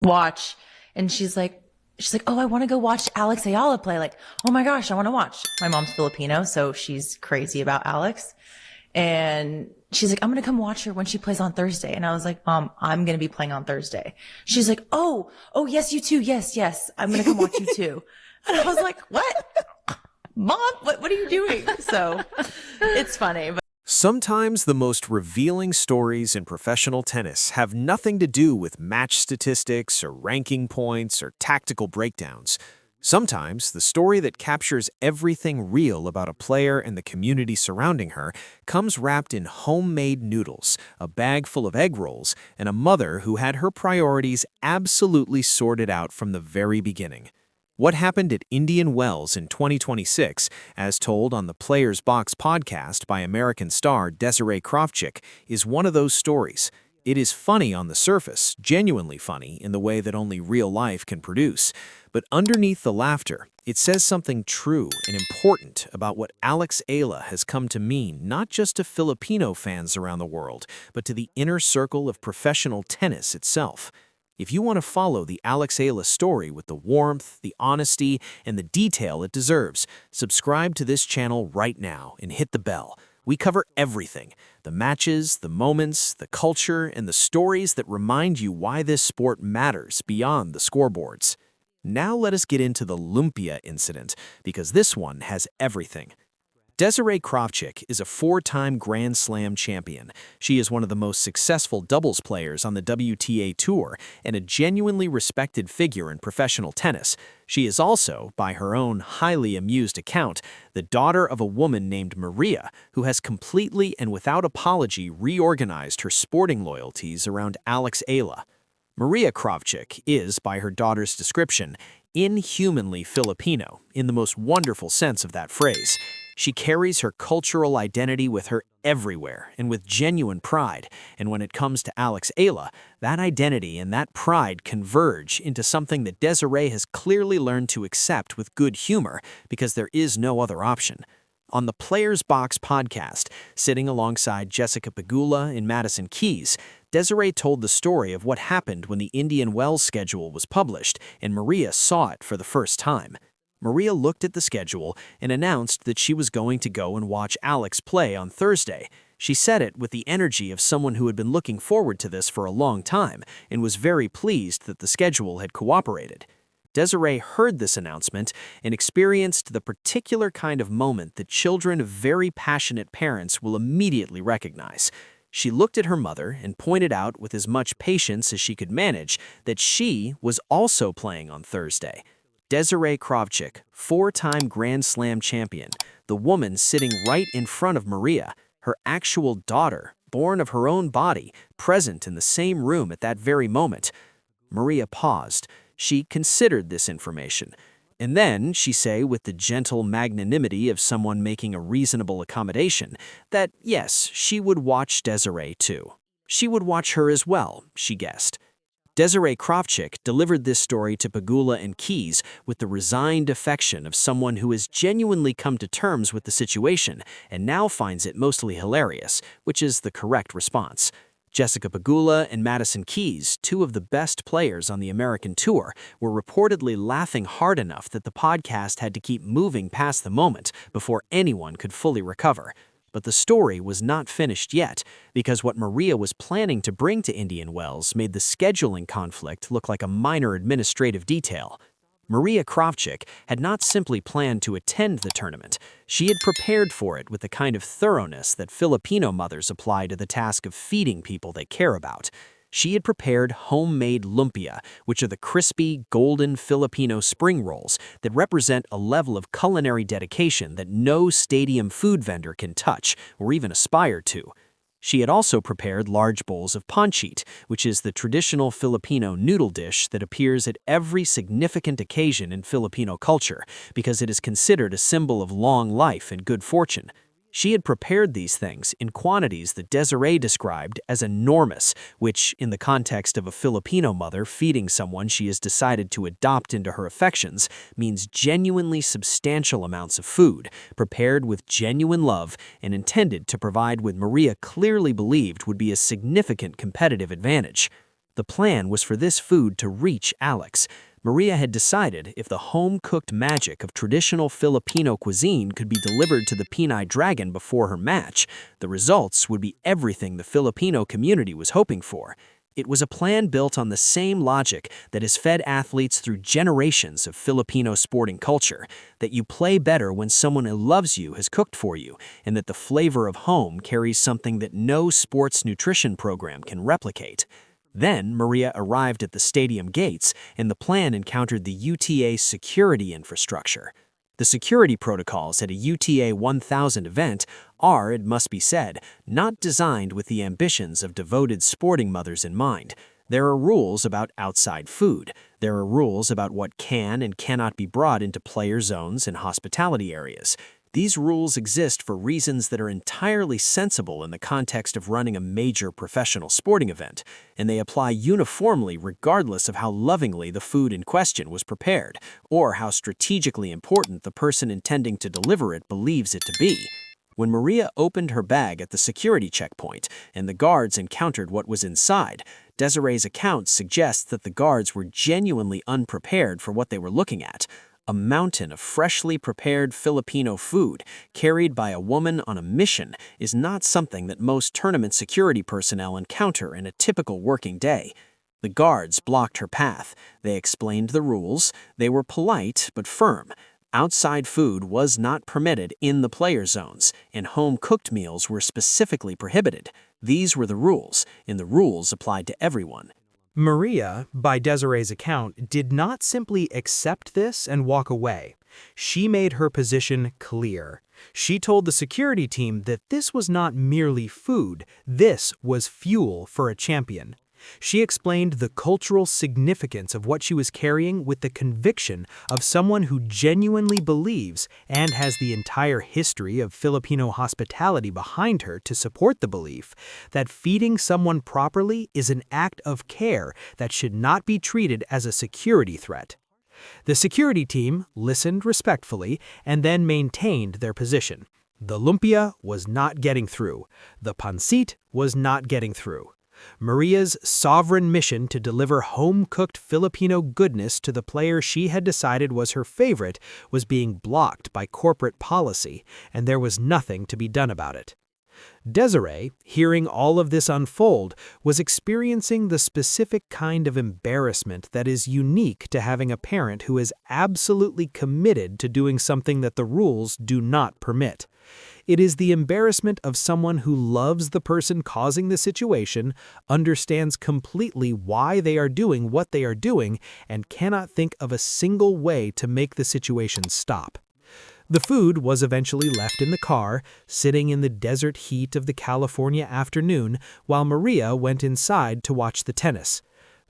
watch. And she's like, oh, I want to go watch Alex Eala play. Like, oh my gosh, I want to watch. My mom's Filipino, so she's crazy about Alex. And she's like, I'm going to come watch her when she plays on Thursday. And I was like, Mom, I'm going to be playing on Thursday. She's like, oh, yes, you too. Yes, yes. I'm going to come watch you too. And I was like, what? Mom, what are you doing? So it's funny. Sometimes the most revealing stories in professional tennis have nothing to do with match statistics or ranking points or tactical breakdowns. Sometimes the story that captures everything real about a player and the community surrounding her comes wrapped in homemade noodles, a bag full of egg rolls, and a mother who had her priorities absolutely sorted out from the very beginning. What happened at Indian Wells in 2026, as told on the Players Box podcast by American star Desirae Krawczyk, is one of those stories. It is funny on the surface, genuinely funny in the way that only real life can produce. But underneath the laughter, it says something true and important about what Alex Eala has come to mean not just to Filipino fans around the world, but to the inner circle of professional tennis itself. If you want to follow the Alex Eala story with the warmth, the honesty, and the detail it deserves, subscribe to this channel right now and hit the bell. We cover everything: the matches, the moments, the culture, and the stories that remind you why this sport matters beyond the scoreboards. Now let us get into the Lumpia incident, because this one has everything. Desirae Krawczyk is a four-time Grand Slam champion. She is one of the most successful doubles players on the WTA Tour and a genuinely respected figure in professional tennis. She is also, by her own highly amused account, the daughter of a woman named Maria, who has completely and without apology reorganized her sporting loyalties around Alex Eala. Maria Krawczyk is, by her daughter's description, inhumanly Filipino, in the most wonderful sense of that phrase. She carries her cultural identity with her everywhere and with genuine pride, and when it comes to Alex Eala, that identity and that pride converge into something that Desirae has clearly learned to accept with good humor because there is no other option. On the Players Box podcast, sitting alongside Jessica Pegula and Madison Keys, Desirae told the story of what happened when the Indian Wells schedule was published and Maria saw it for the first time. Maria looked at the schedule and announced that she was going to go and watch Alex play on Thursday. She said it with the energy of someone who had been looking forward to this for a long time and was very pleased that the schedule had cooperated. Desirae heard this announcement and experienced the particular kind of moment that children of very passionate parents will immediately recognize. She looked at her mother and pointed out with as much patience as she could manage that she was also playing on Thursday. Desirae Krawczyk, four-time Grand Slam champion, the woman sitting right in front of Maria, her actual daughter, born of her own body, present in the same room at that very moment. Maria paused. She considered this information. And then she said with the gentle magnanimity of someone making a reasonable accommodation that, yes, she would watch Desirae too. She would watch her as well, she guessed. Desirae Krawczyk delivered this story to Pegula and Keys with the resigned affection of someone who has genuinely come to terms with the situation and now finds it mostly hilarious, which is the correct response. Jessica Pegula and Madison Keys, two of the best players on the American tour, were reportedly laughing hard enough that the podcast had to keep moving past the moment before anyone could fully recover. But the story was not finished yet, because what Maria was planning to bring to Indian Wells made the scheduling conflict look like a minor administrative detail. Maria Krawczyk had not simply planned to attend the tournament. She had prepared for it with the kind of thoroughness that Filipino mothers apply to the task of feeding people they care about. She had prepared homemade lumpia, which are the crispy, golden Filipino spring rolls that represent a level of culinary dedication that no stadium food vendor can touch or even aspire to. She had also prepared large bowls of pancit, which is the traditional Filipino noodle dish that appears at every significant occasion in Filipino culture because it is considered a symbol of long life and good fortune. She had prepared these things in quantities that Desirae described as enormous, which, in the context of a Filipino mother feeding someone she has decided to adopt into her affections, means genuinely substantial amounts of food, prepared with genuine love and intended to provide what Maria clearly believed would be a significant competitive advantage. The plan was for this food to reach Alex. Maria had decided if the home-cooked magic of traditional Filipino cuisine could be delivered to the Pinoy Dragon before her match, the results would be everything the Filipino community was hoping for. It was a plan built on the same logic that has fed athletes through generations of Filipino sporting culture, that you play better when someone who loves you has cooked for you, and that the flavor of home carries something that no sports nutrition program can replicate. Then, Maria arrived at the stadium gates, and the plan encountered the WTA security infrastructure. The security protocols at a WTA 1000 event are, it must be said, not designed with the ambitions of devoted sporting mothers in mind. There are rules about outside food. There are rules about what can and cannot be brought into player zones and hospitality areas. These rules exist for reasons that are entirely sensible in the context of running a major professional sporting event, and they apply uniformly regardless of how lovingly the food in question was prepared, or how strategically important the person intending to deliver it believes it to be. When Maria opened her bag at the security checkpoint and the guards encountered what was inside, Desiree's account suggests that the guards were genuinely unprepared for what they were looking at. A mountain of freshly prepared Filipino food carried by a woman on a mission is not something that most tournament security personnel encounter in a typical working day. The guards blocked her path. They explained the rules. They were polite but firm. Outside food was not permitted in the player zones, and home-cooked meals were specifically prohibited. These were the rules, and the rules applied to everyone. Maria, by Desiree's account, did not simply accept this and walk away. She made her position clear. She told the security team that this was not merely food, this was fuel for a champion. She explained the cultural significance of what she was carrying with the conviction of someone who genuinely believes and has the entire history of Filipino hospitality behind her to support the belief that feeding someone properly is an act of care that should not be treated as a security threat. The security team listened respectfully and then maintained their position. The lumpia was not getting through. The pancit was not getting through. Maria's sovereign mission to deliver home-cooked Filipino goodness to the player she had decided was her favorite was being blocked by corporate policy, and there was nothing to be done about it. Desirae, hearing all of this unfold, was experiencing the specific kind of embarrassment that is unique to having a parent who is absolutely committed to doing something that the rules do not permit. It is the embarrassment of someone who loves the person causing the situation, understands completely why they are doing what they are doing, and cannot think of a single way to make the situation stop. The food was eventually left in the car, sitting in the desert heat of the California afternoon, while Maria went inside to watch the tennis.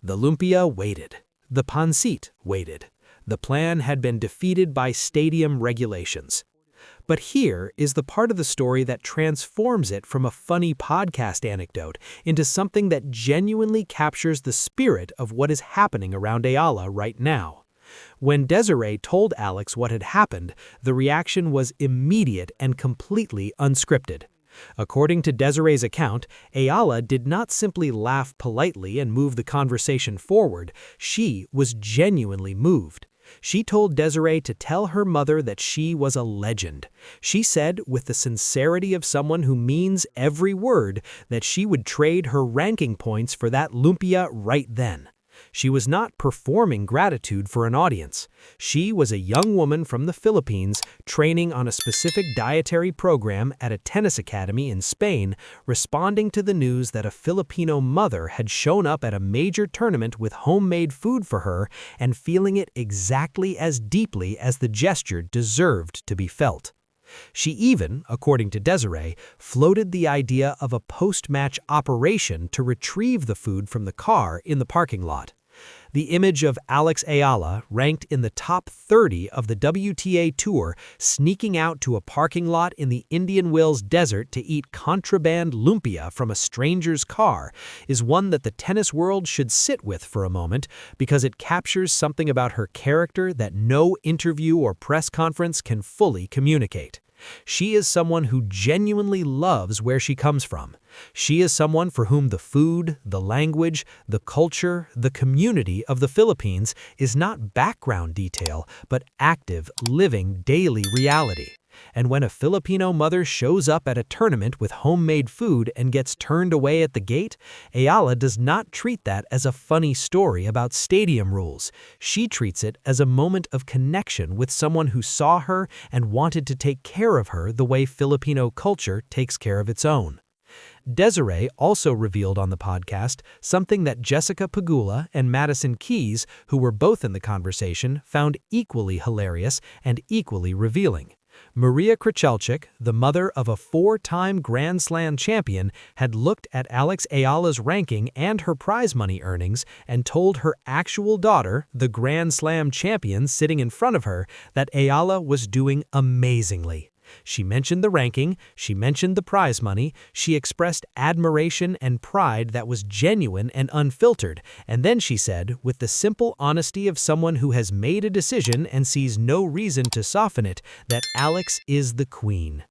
The lumpia waited. The pancit waited. The plan had been defeated by stadium regulations. But here is the part of the story that transforms it from a funny podcast anecdote into something that genuinely captures the spirit of what is happening around Eala right now. When Desirae told Alex what had happened, the reaction was immediate and completely unscripted. According to Desiree's account, Eala did not simply laugh politely and move the conversation forward. She was genuinely moved. She told Desirae to tell her mother that she was a legend. She said, with the sincerity of someone who means every word, that she would trade her ranking points for that lumpia right then. She was not performing gratitude for an audience. She was a young woman from the Philippines training on a specific dietary program at a tennis academy in Spain, responding to the news that a Filipino mother had shown up at a major tournament with homemade food for her and feeling it exactly as deeply as the gesture deserved to be felt. She even, according to Desirae, floated the idea of a post-match operation to retrieve the food from the car in the parking lot. The image of Alex Eala, ranked in the top 30 of the WTA Tour, sneaking out to a parking lot in the Indian Wells Desert to eat contraband lumpia from a stranger's car, is one that the tennis world should sit with for a moment because it captures something about her character that no interview or press conference can fully communicate. She is someone who genuinely loves where she comes from. She is someone for whom the food, the language, the culture, the community of the Philippines is not background detail, but active, living, daily reality. And when a Filipino mother shows up at a tournament with homemade food and gets turned away at the gate, Eala does not treat that as a funny story about stadium rules. She treats it as a moment of connection with someone who saw her and wanted to take care of her the way Filipino culture takes care of its own. Desirae also revealed on the podcast something that Jessica Pagula and Madison Keys, who were both in the conversation, found equally hilarious and equally revealing. Maria Krawczyk, the mother of a 4-time Grand Slam champion, had looked at Alex Eala's ranking and her prize money earnings and told her actual daughter, the Grand Slam champion sitting in front of her, that Eala was doing amazingly. She mentioned the ranking, she mentioned the prize money, she expressed admiration and pride that was genuine and unfiltered, and then she said, with the simple honesty of someone who has made a decision and sees no reason to soften it, that Alex is the queen.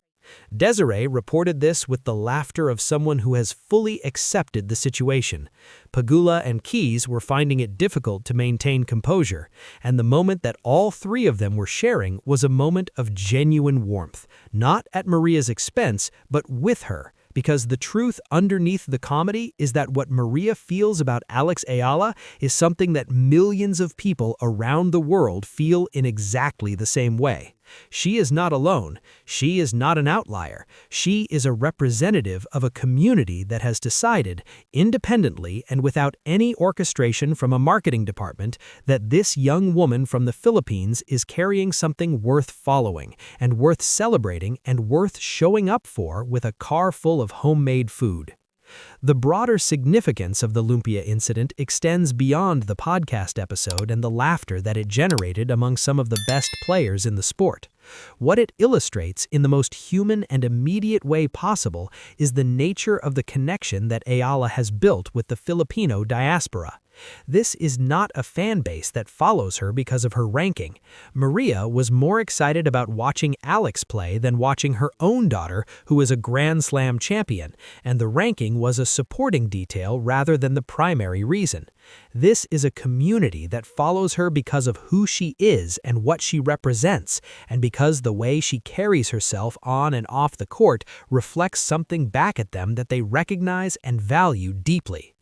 Desirae reported this with the laughter of someone who has fully accepted the situation. Pagula and Keys were finding it difficult to maintain composure, and the moment that all three of them were sharing was a moment of genuine warmth, not at Maria's expense, but with her. Because the truth underneath the comedy is that what Maria feels about Alex Eala is something that millions of people around the world feel in exactly the same way. She is not alone. She is not an outlier. She is a representative of a community that has decided, independently and without any orchestration from a marketing department, that this young woman from the Philippines is carrying something worth following, and worth celebrating, and worth showing up for with a car full of homemade food. The broader significance of the Lumpia incident extends beyond the podcast episode and the laughter that it generated among some of the best players in the sport. What it illustrates in the most human and immediate way possible is the nature of the connection that Eala has built with the Filipino diaspora. This is not a fan base that follows her because of her ranking. Maria was more excited about watching Alex play than watching her own daughter, who is a Grand Slam champion, and the ranking was a supporting detail rather than the primary reason. This is a community that follows her because of who she is and what she represents, and because the way she carries herself on and off the court reflects something back at them that they recognize and value deeply.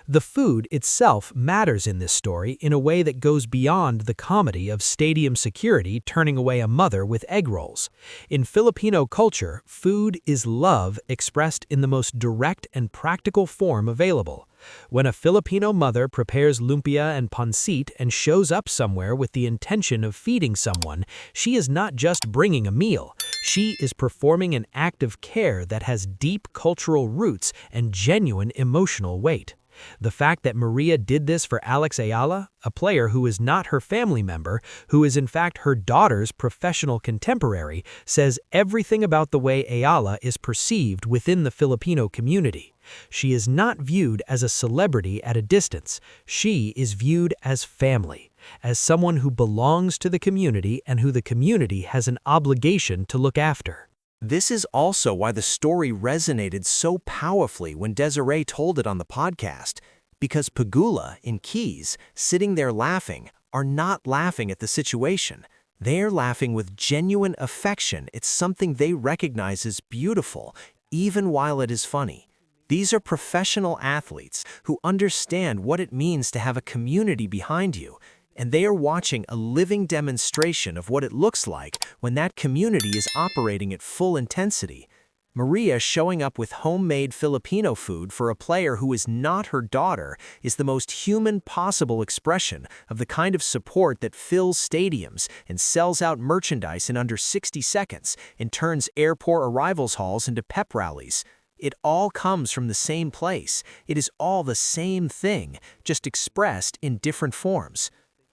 The food itself matters in this story in a way that goes beyond the comedy of stadium security turning away a mother with egg rolls. In Filipino culture, food is love expressed in the most direct and practical form available. When a Filipino mother prepares lumpia and pancit and shows up somewhere with the intention of feeding someone, she is not just bringing a meal. She is performing an act of care that has deep cultural roots and genuine emotional weight. The fact that Maria did this for Alex Eala, a player who is not her family member, who is in fact her daughter's professional contemporary, says everything about the way Eala is perceived within the Filipino community. She is not viewed as a celebrity at a distance. She is viewed as family, as someone who belongs to the community and who the community has an obligation to look after. This is also why the story resonated so powerfully when Desirae told it on the podcast, because Pagula and Keys, sitting there laughing, are not laughing at the situation. They're laughing with genuine affection. It's something they recognize as beautiful, even while it is funny. These are professional athletes who understand what it means to have a community behind you, and they are watching a living demonstration of what it looks like when that community is operating at full intensity. Maria showing up with homemade Filipino food for a player who is not her daughter is the most human possible expression of the kind of support that fills stadiums and sells out merchandise in under 60 seconds and turns airport arrivals halls into pep rallies. It all comes from the same place. It is all the same thing, just expressed in different forms.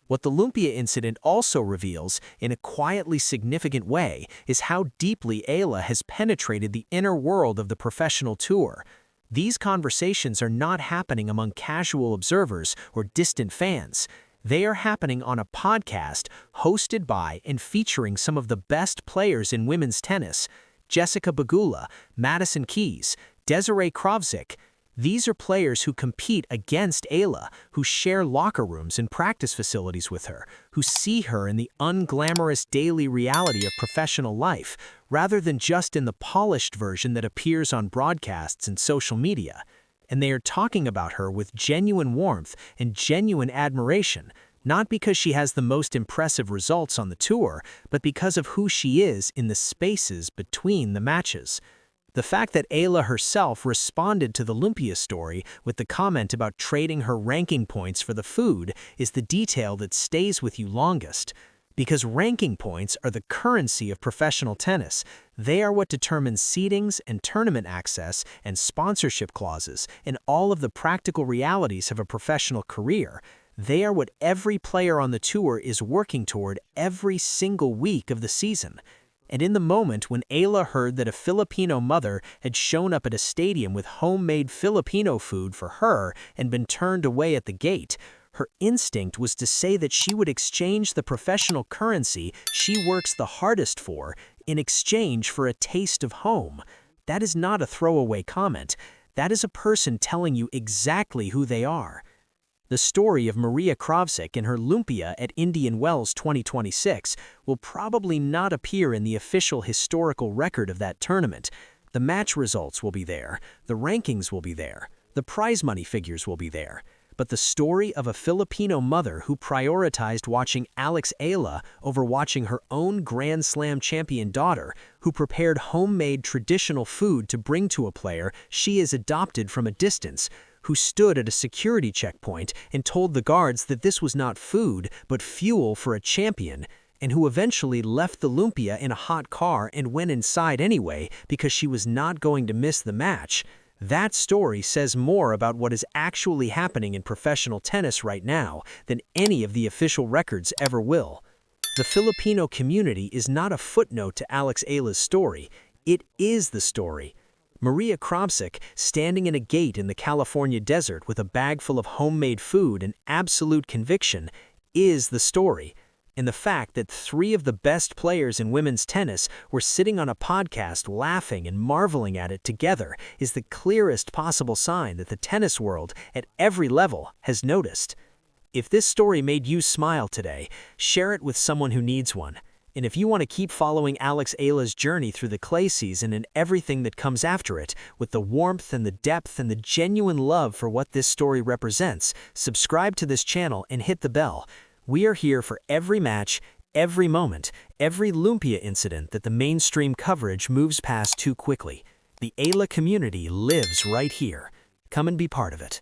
What the Lumpia incident also reveals, in a quietly significant way, is how deeply Eala has penetrated the inner world of the professional tour. These conversations are not happening among casual observers or distant fans. They are happening on a podcast hosted by and featuring some of the best players in women's tennis: Jessica Pegula, Madison Keys, Desirae Krawczyk. These are players who compete against Eala, who share locker rooms and practice facilities with her, who see her in the unglamorous daily reality of professional life, rather than just in the polished version that appears on broadcasts and social media. And they are talking about her with genuine warmth and genuine admiration, not because she has the most impressive results on the tour, but because of who she is in the spaces between the matches. The fact that Eala herself responded to the Lumpia story with the comment about trading her ranking points for the food is the detail that stays with you longest. Because ranking points are the currency of professional tennis. They are what determines seedings and tournament access and sponsorship clauses and all of the practical realities of a professional career. They are what every player on the tour is working toward every single week of the season. And in the moment when Eala heard that a Filipino mother had shown up at a stadium with homemade Filipino food for her and been turned away at the gate, her instinct was to say that she would exchange the professional currency she works the hardest for in exchange for a taste of home. That is not a throwaway comment. That is a person telling you exactly who they are. The story of Maria Krawczyk and her Lumpia at Indian Wells 2026 will probably not appear in the official historical record of that tournament. The match results will be there, the rankings will be there, the prize money figures will be there. But the story of a Filipino mother who prioritized watching Alex Eala over watching her own Grand Slam champion daughter, who prepared homemade traditional food to bring to a player she is adopted from a distance, who stood at a security checkpoint and told the guards that this was not food but fuel for a champion, and who eventually left the Lumpia in a hot car and went inside anyway because she was not going to miss the match. That story says more about what is actually happening in professional tennis right now than any of the official records ever will. The Filipino community is not a footnote to Alex Eala's story. It is the story. Maria Krawczyk, standing in a gate in the California desert with a bag full of homemade food and absolute conviction, is the story. And the fact that three of the best players in women's tennis were sitting on a podcast laughing and marveling at it together is the clearest possible sign that the tennis world at every level has noticed. If this story made you smile today, share it with someone who needs one. And if you want to keep following Alex Eala's journey through the clay season and everything that comes after it, with the warmth and the depth and the genuine love for what this story represents, subscribe to this channel and hit the bell. We are here for every match, every moment, every Lumpia incident that the mainstream coverage moves past too quickly. The Eala community lives right here. Come and be part of it.